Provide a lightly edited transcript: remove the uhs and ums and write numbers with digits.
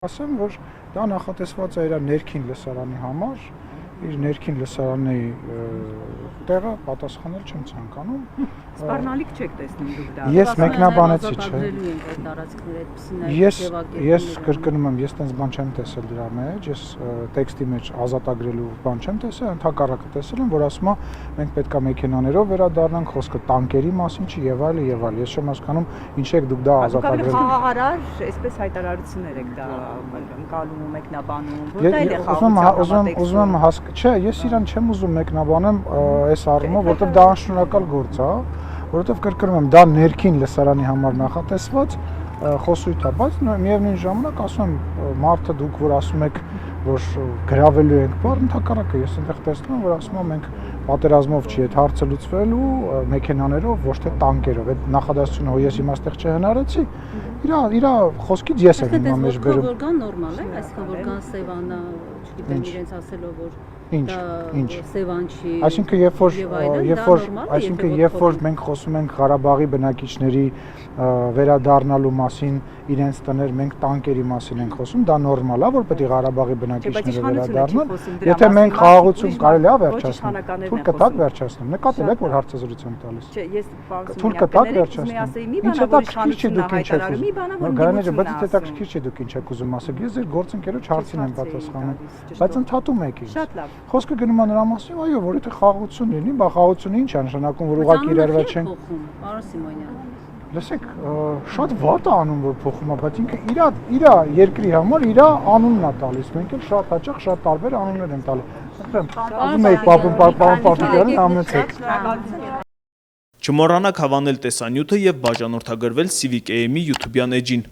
Ասեմ, որ դա նախատեսված է իր ներքին լսարանի համար, իր ներքին լսարանի տեղը պատասխանել չեմ ցանկանում։ Սպառնալիք չեք տեսնում դուք դա։ Ես մեկնաբանեցի, չէ։ Ես կրկնում եմ, ես տենց բան չեմ տեսել դրա մեջ, ես տեքստի մեջ ազատագրելու բան չեմ տեսել, ընդհակառակը տեսել եմ, որ ասում է մենք պետք է մեքենաներով վերադառնանք, խոսքը տանկերի մասին չի եւ այլ եւ այլ։ Ես չեմ հասկանում ինչ եք դուք դա ազատագրել։ Խաղաղարար, այսպես հայտարարություններ եք դա ընկալում, մեկնաբանում, որտեղ է խաղաղությունը։ Ուզում եմ չէ, ես իրան չեմ ուզում մեկնաբանեմ այս առումով, որովհետեւ դա անշնորհակալ գործ է, որովհետեւ կրկնում եմ, դա ներքին լսարանի համար նախատեսված խոսույթ է, բայց միևնույն ժամանակ ասում եմ, մարդը դուք որ ասում եք, որ գրավելու ենք բառ, ընդհակառակը ես այնտեղ տեսնում եմ, որ ասում եմ մենք պատերազմով չի այդ հարցը լուծվելու մեքենաներով, ոչ թե տանկերով։ Այդ նախադասությունը հո ես հիմա այստեղ չհնարեցի, իր խոսքից ես եմ հիմա մեջ բերում։ Որ կան նորմալ է, այսինքն որ կան Սևանա, չգիտեմ իրենց ասելով որ Ինչ Սևան չի։ Այսինքն երբ որ մենք խոսում ենք Ղարաբաղի բնակիչների վերադառնալու մասին, իրենց տներ մենք տանկերի մասին ենք խոսում, դա նորմալ է, որ պետք է Ղարաբաղի բնակիչները վերադառնան։ Եթե մենք խաղաղություն կարելի է վերջացնել, թույլ կտակ վերջացնել։ Նկատել եք որ հարցազրույց եմ տալիս։ Չէ, ես թույլ կտակ վերջացնել։ Ինչ հետաքրքիր չի դուք ինչ եք ուզում։ Գարանեջը, բայց հետաքրքիր չի դուք ինչ եք ուզում ասել։ Ես ձեր գործընկերոջ հարցին եմ պատասխանում, բայց ընդհատում եք ինձ։ Շատ լավ։ Խոսքը գնում է նրա մասին, այո, որ եթե խաղաղություն լինի, բա խաղաղությունը ինչ է նշանակում, որ ուղղակի իրարված չեն։ Պարոն Սիմոնյան։ Լսեք, շատ վատ է անում, որ փոխում է, բայց ինքը իր երկրի համար իր անունն է տալիս։ Մենք էլ շատ հաճախ շատ տարբեր անուններ ենք տալիս։ Ուզում եք պարոն Պարտիկյանին ամենեցեք։ Չմոռանաք հավանել տեսանյութը եւ բաժանորդագրվել Civic AM-ի YouTube-յան էջին։